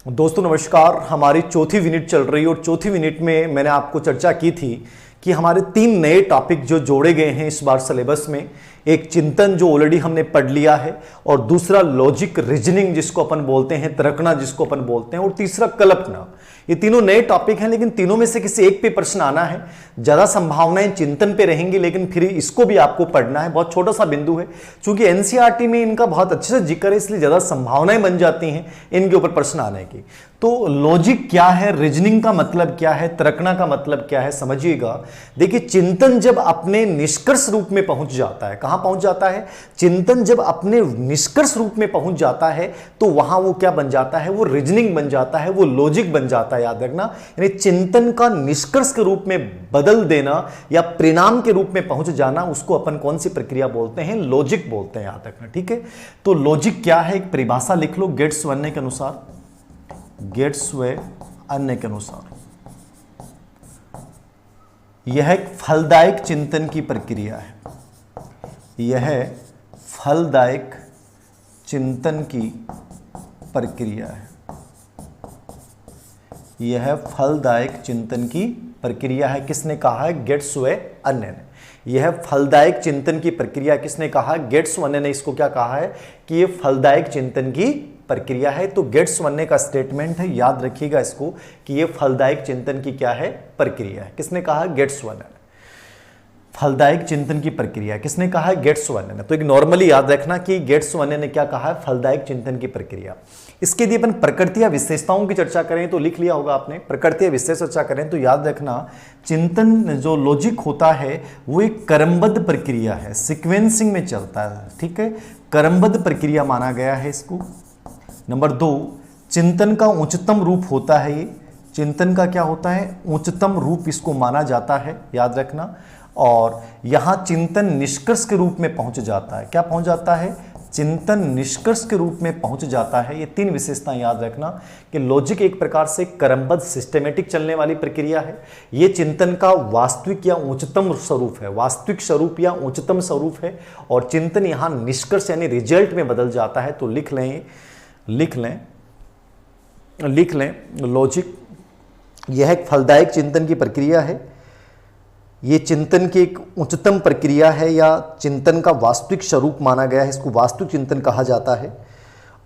दोस्तों नमस्कार। हमारी चौथी यूनिट चल रही है और चौथी यूनिट में मैंने आपको चर्चा की थी कि हमारे 3 नए टॉपिक जो जोड़े गए हैं इस बार सिलेबस में। एक चिंतन जो ऑलरेडी हमने पढ़ लिया है, और दूसरा लॉजिक रीजनिंग जिसको अपन बोलते हैं, तर्कना जिसको अपन बोलते हैं, और तीसरा कल्पना। ये तीनों नए टॉपिक हैं, लेकिन तीनों में से किसी एक पे प्रश्न आना है। ज्यादा संभावनाएं चिंतन पे रहेंगी, लेकिन फिर इसको भी आपको पढ़ना है। बहुत छोटा सा बिंदु है, क्योंकि एनसीईआरटी में इनका बहुत अच्छे से जिक्र है, इसलिए ज्यादा संभावनाएं बन जाती हैं इनके ऊपर प्रश्न आने की। तो लॉजिक क्या है, रीजनिंग का मतलब क्या है, तर्कना का मतलब क्या है, समझिएगा। देखिए, चिंतन जब अपने निष्कर्ष रूप में पहुंच जाता है, कहां पहुंच जाता है? चिंतन जब अपने निष्कर्ष रूप में पहुंच जाता है तो वहां वो क्या बन जाता है? वो रीजनिंग बन जाता है, वो लॉजिक बन जाता है। याद रखना, यानी चिंतन का निष्कर्ष के रूप में बदल देना या परिणाम के रूप में पहुंच जाना, उसको अपन कौन सी प्रक्रिया बोलते हैं? लॉजिक बोलते हैं। याद रखना, ठीक है। तो लॉजिक क्या है, एक परिभाषा लिख लो गेट्स वर्ने के अनुसार, गेट्स वे अन्य के अनुसार। यह एक फलदायक चिंतन की प्रक्रिया है। यह फलदायक चिंतन की प्रक्रिया है। यह फलदायक चिंतन की प्रक्रिया है। किसने कहा है? गेट्स वे अन्य ने। यह फलदायक चिंतन की प्रक्रिया किसने कहा? गेट्स वर्ने ने इसको क्या कहा है कि यह फलदायक चिंतन की प्रक्रिया है। तो गेट्स वर्ने का स्टेटमेंट है, याद रखिएगा इसको, कि यह फलदायक चिंतन की क्या है? प्रक्रिया है। किसने कहा? गेट्स वर्ने ने। फलदायक चिंतन की प्रक्रिया किसने कहा है? गेट्स वर्ने ने। तो एक नॉर्मली याद रखना कि गेट्स वर्ने ने क्या कहा है? फलदायक चिंतन की प्रक्रिया। इसके यदि अपन प्रकृति या विशेषताओं की चर्चा करें तो लिख लिया होगा आपने। प्रकृति या विशेष चर्चा करें तो याद रखना, चिंतन जो लॉजिक होता है वो एक क्रमबद्ध प्रक्रिया है, सीक्वेंसिंग में चलता है। ठीक है, क्रमबद्ध प्रक्रिया माना गया है इसको। नंबर 2, चिंतन का उच्चतम रूप होता है। ये चिंतन का क्या होता है? उच्चतम रूप इसको माना जाता है, याद रखना। और यहां चिंतन निष्कर्ष के रूप में पहुंच जाता है। क्या पहुंच जाता है? चिंतन निष्कर्ष के रूप में पहुंच जाता है। ये 3 विशेषताएं याद रखना कि लॉजिक एक प्रकार से क्रमबद्ध सिस्टेमेटिक चलने वाली प्रक्रिया है। ये चिंतन का वास्तविक या उच्चतम स्वरूप है, वास्तविक स्वरूप या उच्चतम स्वरूप है। और चिंतन यहां निष्कर्ष यानी रिजल्ट में बदल जाता है। तो लिख लें लॉजिक यह एक फलदायक चिंतन की प्रक्रिया है। ये चिंतन की एक उच्चतम प्रक्रिया है, या चिंतन का वास्तविक स्वरूप माना गया है। इसको वास्तविक चिंतन कहा जाता है।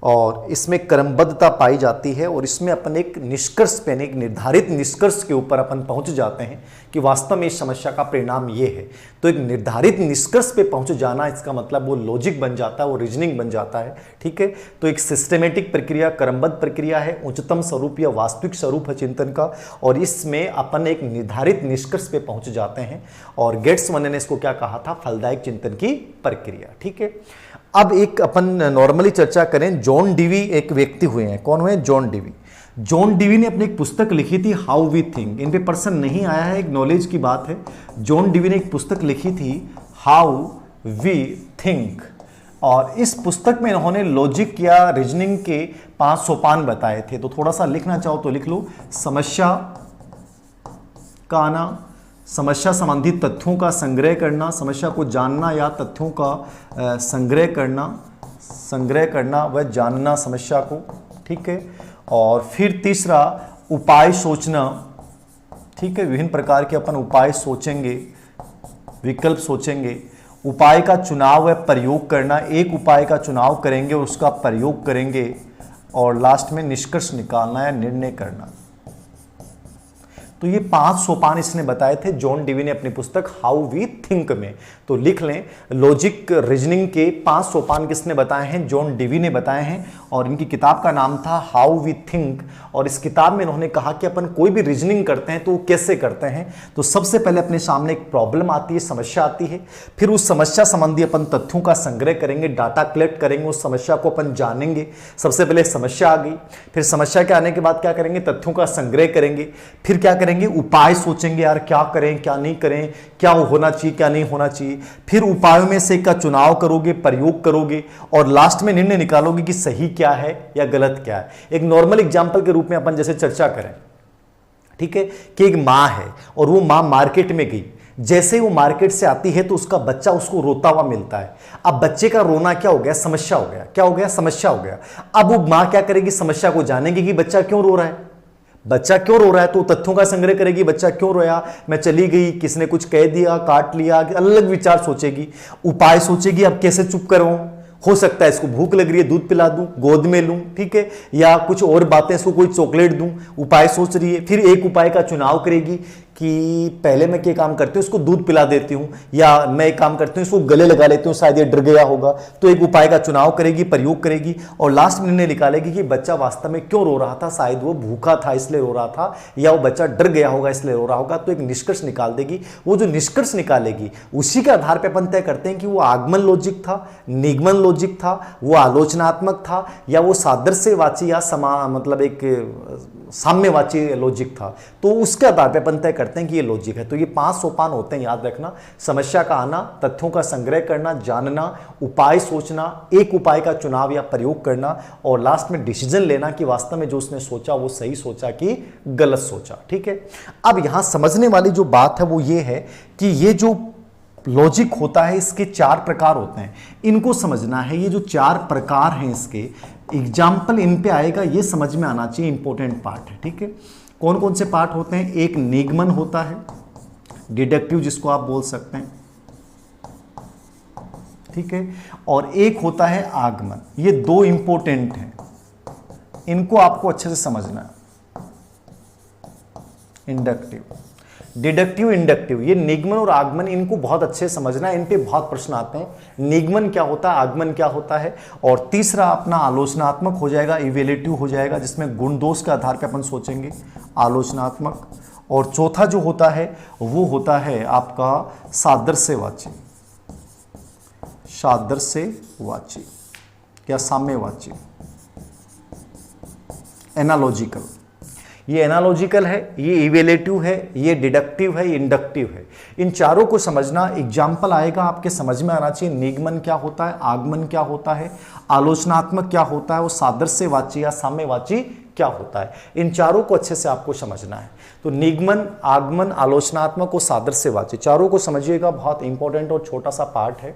और इसमें क्रमबद्धता पाई जाती है, और इसमें अपन एक निष्कर्ष पे, एक निर्धारित निष्कर्ष के ऊपर अपन पहुंच जाते हैं कि वास्तव में इस समस्या का परिणाम ये है। तो एक निर्धारित निष्कर्ष पे पहुंच जाना, इसका मतलब वो लॉजिक बन जाता है, वो रीजनिंग बन जाता है। ठीक है, तो एक सिस्टेमेटिक प्रक्रिया, क्रमबद्ध प्रक्रिया है, उच्चतम स्वरूप या वास्तविक स्वरूप है चिंतन का, और इसमें अपन एक निर्धारित निष्कर्ष पे पहुंच जाते हैं। और गेट्स वर्ने ने इसको क्या कहा था? फलदायक चिंतन की प्रक्रिया। ठीक है, अब एक अपन नॉर्मली चर्चा करें। जॉन डीवी एक व्यक्ति हुए हैं। कौन हुए? John Dewey. जॉन डीवी ने अपनी एक पुस्तक लिखी थी, हाउ वी थिंक। इन पे पर्सन नहीं आया है, एक नॉलेज की बात है। जॉन डीवी ने एक पुस्तक लिखी थी, हाउ वी थिंक, और इस पुस्तक में इन्होंने लॉजिक या रीजनिंग के 5 सोपान बताए थे। तो थोड़ा सा लिखना चाहो तो लिख लो। समस्या का आना, समस्या संबंधित तथ्यों का संग्रह करना, समस्या को जानना या तथ्यों का संग्रह करना व जानना समस्या को। ठीक है, और फिर तीसरा, उपाय सोचना। ठीक है, विभिन्न प्रकार के अपन उपाय सोचेंगे, विकल्प सोचेंगे। उपाय का चुनाव व प्रयोग करना, एक उपाय का चुनाव करेंगे और उसका प्रयोग करेंगे। और लास्ट में निष्कर्ष निकालना या निर्णय करना। तो ये 5 सोपान इसने बताए थे जॉन डीवी ने अपनी पुस्तक हाउ वी थिंक में। तो लिख लें, लॉजिक रीजनिंग के 5 सोपान किसने बताए हैं? जॉन डीवी ने बताए हैं। और इनकी किताब का नाम था हाउ वी थिंक। और इस किताब में इन्होंने कहा कि अपन कोई भी रीजनिंग करते हैं तो वो कैसे करते हैं। तो सबसे पहले अपने सामने एक प्रॉब्लम आती है, समस्या आती है। फिर उस समस्या संबंधी अपन तथ्यों का संग्रह करेंगे, डाटा कलेक्ट करेंगे, उस समस्या को अपन जानेंगे। सबसे पहले समस्या आ गई, फिर समस्या के आने के बाद क्या करेंगे? तथ्यों का संग्रह करेंगे। फिर क्या करेंगे? उपाय सोचेंगे, यार क्या करें क्या नहीं करें, क्या होना चाहिए क्या नहीं होना चाहिए। फिर उपायों में से का चुनाव करोगे, प्रयोग करोगे, और लास्ट में निर्णय निकालोगे कि सही क्या है या गलत क्या है। एक नॉर्मल एग्जांपल के रूप में अपन जैसे चर्चा करें, ठीक है, कि एक मां है और वो मां मार्केट में गई। जैसे ही वो मार्केट से आती है तो उसका बच्चा उसको रोता हुआ मिलता है। अब बच्चे का रोना क्या हो गया, समस्या हो गया। क्या हो गया, समस्या हो गया। अब वो मां क्या करेगी, समस्या को जानेगी कि बच्चा क्यों रो रहा है, बच्चा क्यों रो रहा है, तो तथ्यों का संग्रह करेगी। बच्चा क्यों रोया, मैं चली गई, किसने कुछ कह दिया, काट लिया, अलग विचार सोचेगी, उपाय सोचेगी, अब कैसे चुप करवाऊं। हो सकता है इसको भूख लग रही है, दूध पिला दूं, गोद में लूं, ठीक है, या कुछ और बातें, इसको कोई चॉकलेट दूं, उपाय सोच रही है। फिर एक उपाय का चुनाव करेगी कि पहले मैं क्या काम करती हूँ, इसको दूध पिला देती हूँ, या मैं एक काम करती हूँ, इसको गले लगा लेती हूँ, शायद ये डर गया होगा। तो एक उपाय का चुनाव करेगी, प्रयोग करेगी, और लास्ट में निर्णय निकालेगी कि बच्चा वास्तव में क्यों रो रहा था। शायद वो भूखा था इसलिए रो रहा था, या वो बच्चा डर गया होगा इसलिए रो रहा होगा। तो एक निष्कर्ष निकाल देगी। वो जो निष्कर्ष निकालेगी उसी के आधार पर अपन तय करते हैं कि वो आगमन लॉजिक था, निगमन लॉजिक था, वो आलोचनात्मक था, या वो सादृश्यवाची या मतलब एक साम्यवाची लॉजिक था। तो उसके आधार पर अपन तय करते हैं कि ये लॉजिक है। तो ये 5 सोपान होते हैं, याद रखना। समस्या का आना, तथ्यों का संग्रह करना, जानना, उपाय सोचना, एक उपाय का चुनाव या प्रयोग करना, और लास्ट में डिसीजन लेना कि वास्तव में जो उसने सोचा वो सही सोचा कि गलत सोचा। ठीक है। अब यहां समझने वाली जो बात है वो ये है कि ये जो लॉजिक होता है इसके 4 प्रकार होते हैं, इनको समझना है। ये जो 4 प्रकार हैं इसके एग्जाम्पल इन पे आएगा, ये समझ में आना चाहिए, इंपॉर्टेंट पार्ट है। ठीक है। कौन कौन से पार्ट होते हैं, एक निगमन होता है, डिडक्टिव जिसको आप बोल सकते हैं, ठीक है, और एक होता है आगमन। ये 2 इंपॉर्टेंट हैं, इनको आपको अच्छे से समझना है। इंडक्टिव, डिडक्टिव, इंडक्टिव, ये निगमन और आगमन, इनको बहुत अच्छे से समझना है। इन पे बहुत प्रश्न आते हैं, निगमन क्या होता है, आगमन क्या होता है। और तीसरा अपना आलोचनात्मक हो जाएगा, इवेल्यूटिव हो जाएगा, जिसमें गुण दोष के आधार पे अपन सोचेंगे, आलोचनात्मक। और चौथा जो होता है वो होता है आपका सादृश्यवाची, सादृश्यवाची या साम्यवाची, एनालॉजिकल। ये एनालॉजिकल है, ये इवेलेटिव है, ये डिडक्टिव है, ये इंडक्टिव है। इन चारों को समझना, एग्जाम्पल आएगा आपके समझ में आना चाहिए। निगमन क्या होता है, आगमन क्या होता है, आलोचनात्मक क्या होता है, वो सादृश्यवाची या साम्यवाची क्या होता है। इन चारों को अच्छे से आपको समझना है। तो निगमन, आगमन, आलोचनात्मक और सादृश्यवाची, चारों को समझिएगा। बहुत इंपॉर्टेंट और छोटा सा पार्ट है।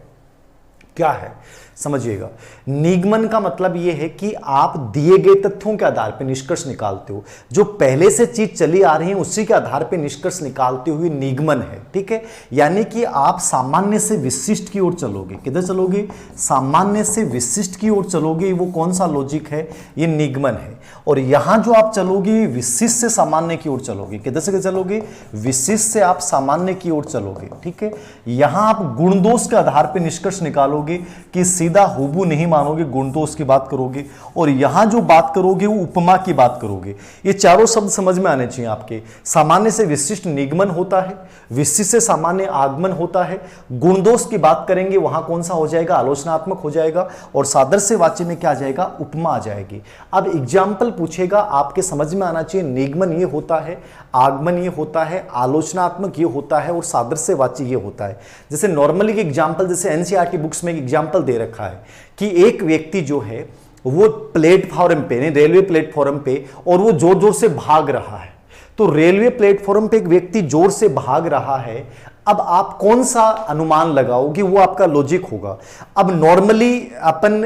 क्या है समझिएगा। निगमन का मतलब यह है कि आप दिए गए तथ्यों के आधार पर निष्कर्ष निकालते हो, जो पहले से चीज चली आ रही है उसी के आधार पर निष्कर्ष निकालते हुए निगमन है। ठीक है। यानी कि आप सामान्य से विशिष्ट की ओर चलोगे। किधर चलोगे, सामान्य से विशिष्ट की ओर चलोगे। वो कौन सा लॉजिक है, ये निगमन है। और यहां जो आप चलोगे विशिष्ट से सामान्य की ओर चलोगे। किधर से चलोगे, विशिष्ट से आप सामान्य की ओर चलोगे। ठीक है। यहां आप गुण दोष के आधार पर निष्कर्ष निकालोगे कि सीधा हुबू नहीं मानोगे, गुण दोष की बात करोगे। और यहां जो बात करोगे वो उपमा की बात करोगे। ये चारों शब्द समझ में आने चाहिए आपके। सामान्य से विशिष्ट निगमन होता है, विशिष्ट से सामान्य आगमन होता है। गुण दोष की बात करेंगे वहां कौन सा हो जाएगा, आलोचनात्मक हो जाएगा। और सादृश्यवाची में क्या आ जाएगा, उपमा आ जाएगी। अब एग्जाम्पल पूछेगा, आपके समझ में आना चाहिए। निगमन ये होता है, आगमन ये होता है, आलोचनात्मक ये होता है, और सादृश्यवाची ये होता है। जैसे नॉर्मली एग्जाम्पल, जैसे एनसीईआरटी बुक्स में एग्जाम्पल दे रखा है कि एक व्यक्ति जो है वो प्लेटफॉर्म पे, रेलवे प्लेटफॉर्म पे, और वो जोर जोर से भाग रहा है। तो रेलवे प्लेटफॉर्म पे एक व्यक्ति जोर से भाग रहा है। अब आप कौन सा अनुमान लगाओगे, वो आपका लॉजिक होगा। अब नॉर्मली अपन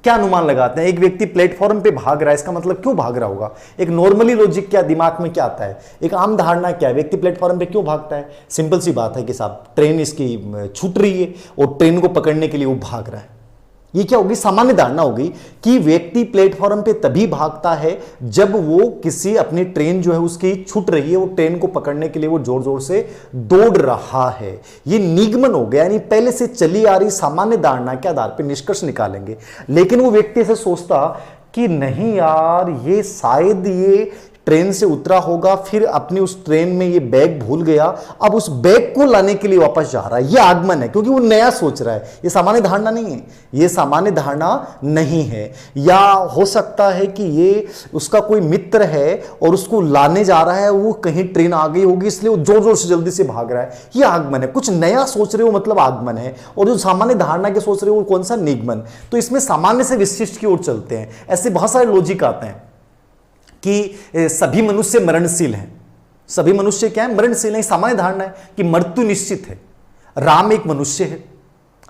क्या अनुमान लगाते हैं, एक व्यक्ति प्लेटफॉर्म पे भाग रहा है, इसका मतलब क्यों भाग रहा होगा। एक नॉर्मली लॉजिक क्या दिमाग में क्या आता है, एक आम धारणा क्या है, व्यक्ति प्लेटफॉर्म पे क्यों भागता है। सिंपल सी बात है कि साहब ट्रेन इसकी छूट रही है और ट्रेन को पकड़ने के लिए वो भाग रहा है। ये क्या होगी, सामान्य धारणा होगी कि व्यक्ति प्लेटफॉर्म पे तभी भागता है जब वो किसी अपनी ट्रेन जो है उसकी छूट रही है, वो ट्रेन को पकड़ने के लिए वो जोर जोर से दौड़ रहा है। ये निगमन हो गया, यानी पहले से चली आ रही सामान्य धारणा के आधार पर निष्कर्ष निकालेंगे। लेकिन वो व्यक्ति ऐसे सोचता कि नहीं यार, ये शायद ये ट्रेन से उतरा होगा, फिर अपनी उस ट्रेन में ये बैग भूल गया, अब उस बैग को लाने के लिए वापस जा रहा है। ये आगमन है, क्योंकि वो नया सोच रहा है। ये सामान्य धारणा नहीं है, ये सामान्य धारणा नहीं है। या हो सकता है कि ये उसका कोई मित्र है और उसको लाने जा रहा है, वो कहीं ट्रेन आ गई होगी इसलिए वो जोर जोर से जल्दी से भाग रहा है। ये आगमन है, कुछ नया सोच रहे हो मतलब आगमन है। और जो सामान्य धारणा के सोच रहे हो वो कौन सा, निगमन। तो इसमें सामान्य से विशिष्ट की ओर चलते हैं। ऐसे बहुत सारे लॉजिक आते हैं कि सभी मनुष्य मरणशील हैं, सभी मनुष्य क्या है, मरणशील है। सामान्य धारणा है कि मृत्यु निश्चित है। राम एक मनुष्य है,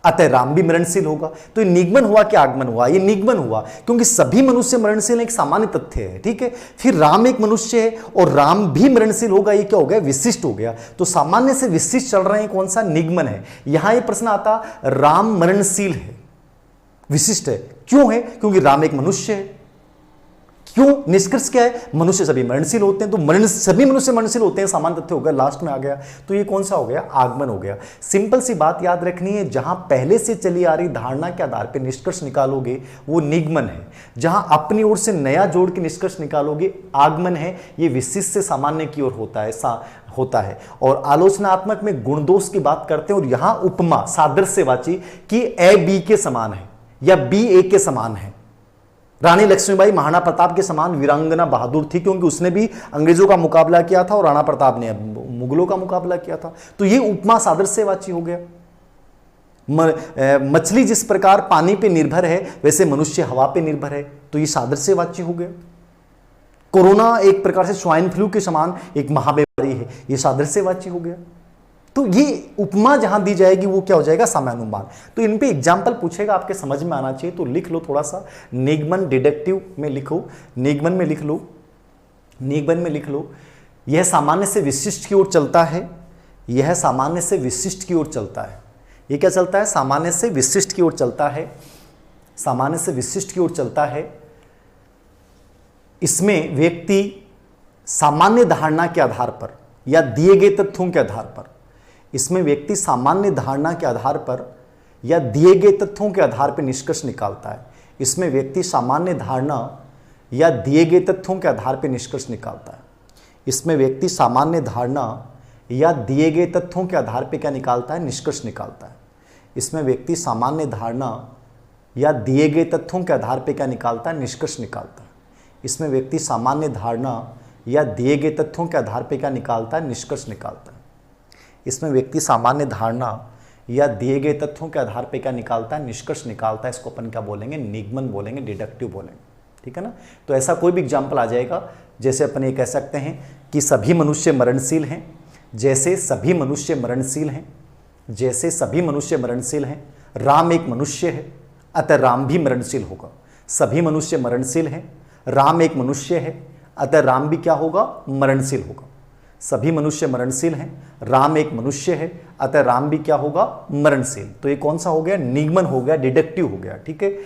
अतः राम भी मरणशील होगा। तो ये निगमन हुआ कि आगमन हुआ? ये निगमन हुआ, क्योंकि सभी मनुष्य मरणशील एक सामान्य तथ्य है, ठीक है। फिर राम एक मनुष्य है और राम भी मरणशील होगा, ये क्या हो गया, विशिष्ट हो गया। तो सामान्य से विशिष्ट चल रहे हैं, कौन सा, निगमन है। यहां ये प्रश्न आता, राम मरणशील है, विशिष्ट है, क्यों है? क्योंकि राम एक मनुष्य है। क्यों? निष्कर्ष क्या है, मनुष्य सभी मरणशील होते हैं, तो सभी मनुष्य मरणशील होते हैं, सामान्य तथ्य हो गया, लास्ट में आ गया। तो ये कौन सा हो गया, आगमन हो गया। सिंपल सी बात याद रखनी है, जहां पहले से चली आ रही धारणा के आधार पर निष्कर्ष निकालोगे वो निगमन है, जहां अपनी ओर से नया जोड़ के निष्कर्ष निकालोगे आगमन है। ये विशिष्ट से सामान्य की ओर होता है। और आलोचनात्मक में गुण दोष की बात करते हैं, और यहां उपमा सादृश्यवाची कि ए बी के समान है या बी ए के समान है। रानी लक्ष्मीबाई महाराणा प्रताप के समान वीरांगना बहादुर थी, क्योंकि उसने भी अंग्रेजों का मुकाबला किया था और राणा प्रताप ने मुगलों का मुकाबला किया था। तो ये उपमा सादृश्यवाची हो गया। मछली जिस प्रकार पानी पे निर्भर है, वैसे मनुष्य हवा पे निर्भर है, तो ये सादृश्यवाची हो गया। कोरोना एक प्रकार से स्वाइन फ्लू के समान एक महाबीमारी है, ये सादृश्यवाची हो गया। तो ये उपमा जहां दी जाएगी वो क्या हो जाएगा, सामान्यानुमान। तो इन पे एग्जाम्पल पूछेगा, आपके समझ में आना चाहिए, तो लिख लो थोड़ा सा। निगमन डिडक्टिव में लिखो, निगमन में लिख लो, निगमन में लिख लो। यह सामान्य से विशिष्ट की ओर चलता है, यह सामान्य से विशिष्ट की ओर चलता है। ये क्या चलता है, सामान्य से विशिष्ट की ओर चलता है, सामान्य से विशिष्ट की ओर चलता है। इसमें व्यक्ति सामान्य धारणा के आधार पर या दिए गए तथ्यों के आधार पर, इसमें व्यक्ति सामान्य धारणा के आधार पर या दिए गए तथ्यों के आधार पर निष्कर्ष निकालता है। इसमें व्यक्ति सामान्य धारणा या दिए गए तथ्यों के आधार पर निष्कर्ष निकालता है। इसमें व्यक्ति सामान्य धारणा या दिए गए तथ्यों के आधार पर क्या निकालता है, निष्कर्ष निकालता है। इसमें व्यक्ति सामान्य धारणा या दिए गए तथ्यों के आधार पर क्या निकालता है, निष्कर्ष निकालता है। इसमें व्यक्ति सामान्य धारणा या दिए गए तथ्यों के आधार पर क्या निकालता है, निष्कर्ष निकालता है। इसमें व्यक्ति सामान्य धारणा या दिए गए तथ्यों के आधार पर क्या निकालता है, निष्कर्ष निकालता है। इसको अपन क्या बोलेंगे, निगमन बोलेंगे, डिडक्टिव बोलेंगे, ठीक है ना। तो ऐसा कोई भी एग्जाम्पल आ जाएगा, जैसे अपन ये कह सकते हैं कि सभी मनुष्य मरणशील हैं, जैसे सभी मनुष्य मरणशील हैं, जैसे सभी मनुष्य मरणशील हैं। राम एक मनुष्य है, अतः राम भी मरणशील होगा। सभी मनुष्य मरणशील हैं, राम एक मनुष्य है, अतः राम भी क्या होगा, मरणशील होगा। सभी मनुष्य मरणशील हैं, राम एक मनुष्य है, अतः राम भी क्या होगा, मरणशील। तो ये कौन सा हो गया, निगमन हो गया, डिडक्टिव हो गया, ठीक है।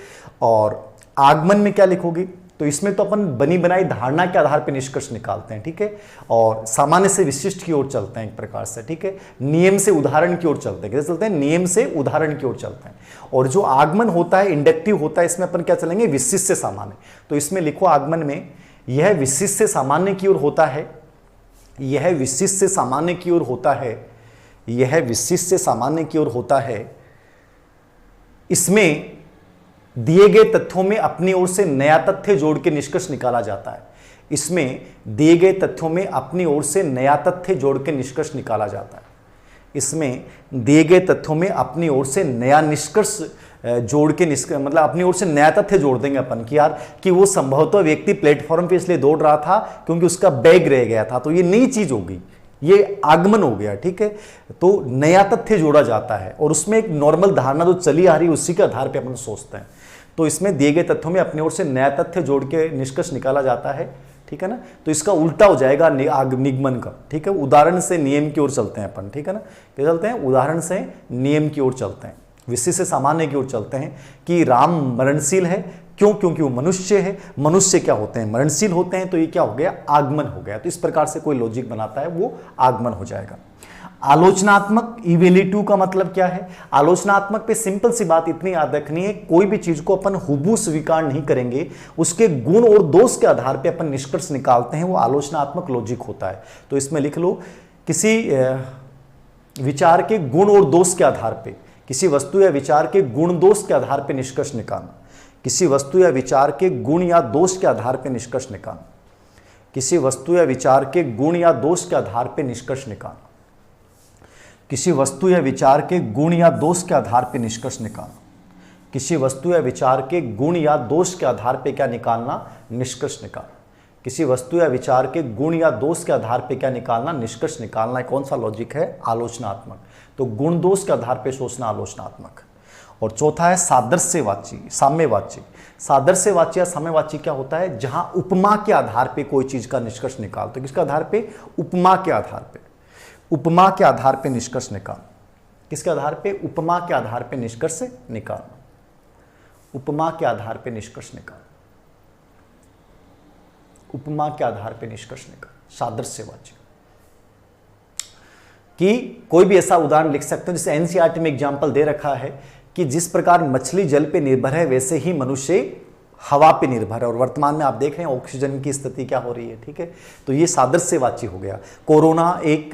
और आगमन में क्या लिखोगे, तो इसमें तो अपन बनी बनाई धारणा के आधार पर निष्कर्ष निकालते हैं, ठीक है। और सामान्य से विशिष्ट की ओर चलते हैं एक प्रकार से, ठीक है। नियम से उदाहरण की ओर चलते हैं, कैसे चलते हैं, नियम से उदाहरण की ओर चलते हैं। और जो आगमन होता है, इंडक्टिव होता है, इसमें अपन क्या चलेंगे, विशिष्ट से सामान्य। तो इसमें लिखो आगमन में, यह विशिष्ट से सामान्य की ओर होता है, यह विशिष्ट से सामान्य की ओर होता है, यह विशिष्ट से सामान्य की ओर होता है। इसमें दिए गए तथ्यों में अपनी ओर से नया तथ्य जोड़ के निष्कर्ष निकाला जाता है। इसमें दिए गए तथ्यों में अपनी ओर से नया तथ्य जोड़ के निष्कर्ष निकाला जाता है। इसमें दिए गए तथ्यों में अपनी ओर से नया निष्कर्ष जोड़ के मतलब अपनी ओर से नया तथ्य जोड़ देंगे अपन कि यार कि वो संभवतः व्यक्ति प्लेटफॉर्म पे इसलिए दौड़ रहा था क्योंकि उसका बैग रह गया था, तो ये नई चीज होगी, ये आगमन हो गया, ठीक है। तो नया तथ्य जोड़ा जाता है और उसमें एक नॉर्मल धारणा जो चली आ रही है उसी के आधार पर अपन सोचते हैं। तो इसमें दिए गए तथ्यों में अपनी ओर से नया तथ्य जोड़ के निष्कर्ष निकाला जाता है, ठीक है ना। तो इसका उल्टा हो जाएगा निगमन का, ठीक है। उदाहरण से नियम की ओर चलते हैं अपन, ठीक है ना। क्या चलते हैं, उदाहरण से नियम की ओर चलते हैं, विशिष्ट से सामान्य की ओर चलते हैं कि राम मरणशील है, क्यों, क्योंकि वो मनुष्य है। मनुष्य क्या होते हैं, मरणशील होते हैं, तो ये क्या हो गया, आगमन हो गया। तो इस प्रकार से कोई लॉजिक बनाता है वो आगमन हो जाएगा। आलोचनात्मक इवेल्यूटिव का मतलब क्या है, आलोचनात्मक पे सिंपल सी बात इतनी याद रखनी है, कोई भी चीज को अपन हुबहू स्वीकार नहीं करेंगे, उसके गुण और दोष के आधार पे अपन निष्कर्ष निकालते हैं, वो आलोचनात्मक लॉजिक होता है। तो इसमें लिख लो, किसी विचार के गुण और दोष के आधार पे, किसी वस्तु या विचार के गुण दोष के आधार पर निष्कर्ष निकालना, किसी वस्तु या विचार के गुण या दोष के आधार पर निष्कर्ष निकालना, किसी वस्तु या विचार के गुण या दोष के आधार पर निष्कर्ष निकालना, किसी वस्तु या विचार के गुण या दोष के आधार पर निष्कर्ष निकालना, किसी वस्तु या विचार के गुण या दोष के आधार पर क्या निकालना, निष्कर्ष निकालना, किसी वस्तु या विचार के गुण या दोष के आधार पे क्या निकालना, निष्कर्ष निकालना है। कौन सा लॉजिक है, आलोचनात्मक। तो गुण दोष के आधार पे सोचना आलोचनात्मक। और चौथा है सादृश्यवाची, साम्यवाची। सादृश्यवाची या साम्यवाची क्या होता है, जहां उपमा के आधार पे कोई चीज का निष्कर्ष निकाल। तो किसके आधार पे, उपमा के आधार पे, उपमा के आधार पे निष्कर्ष निकाल। किसके आधार पे, उपमा के आधार पे निष्कर्ष निकाल, उपमा के आधार पे निष्कर्ष निकाल, उपमा के आधार पे निष्कर्ष निकाल, सादृश्यवाची। कि कोई भी ऐसा उदाहरण लिख सकते हो, जैसे एनसीईआरटी में एग्जाम्पल दे रखा है कि जिस प्रकार मछली जल पे निर्भर है वैसे ही मनुष्य हवा पे निर्भर है। और वर्तमान में आप देख रहे हैं ऑक्सीजन की स्थिति क्या हो रही है, ठीक है। तो ये सादृश्यवाची हो गया। कोरोना एक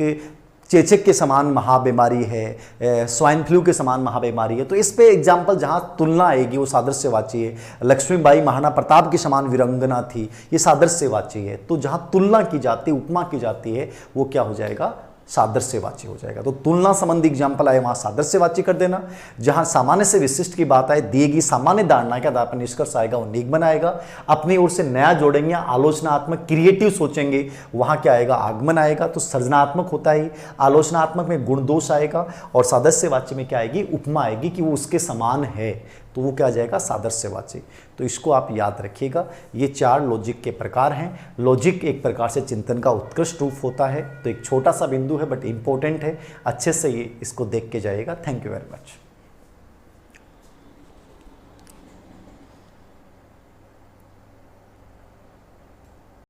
चेचक के समान महाबीमारी है, स्वाइन फ्लू के समान महाबीमारी है। तो इस पे एग्जाम्पल जहां तुलना आएगी वो सादृश्यवाची है। लक्ष्मीबाई महाराणा प्रताप के समान वीरांगना थी, ये सादृश्यवाची है। तो जहां तुलना की जाती है, उपमा की जाती है, वो क्या हो जाएगा, सादृश्यवाची हो जाएगा। तो तुलना संबंधी एग्जाम्पल आए वहां सादृश्यवाची कर देना। जहां सामान्य से विशिष्ट की बात आए, दिएगी सामान्य धारणा के आधार पर निष्कर्ष आएगा, वो निगमन बनाएगा। अपनी ओर से नया जोड़ेंगे, आलोचनात्मक क्रिएटिव सोचेंगे, वहां क्या आएगा, आगमन आएगा। तो सृजनात्मक होता ही, आलोचनात्मक में गुण दोष आएगा, और सादृश्यवाची में क्या आएगी, उपमा आएगी कि वो उसके समान है। तो वो क्या आ जाएगा, सादृश्यवाची। तो इसको आप याद रखिएगा। ये 4 लॉजिक के प्रकार हैं। लॉजिक एक प्रकार से चिंतन का उत्कृष्ट रूप होता है। तो एक छोटा सा बिंदु है बट इंपॉर्टेंट है, अच्छे से ये इसको देख के जाइएगा। Thank you very much.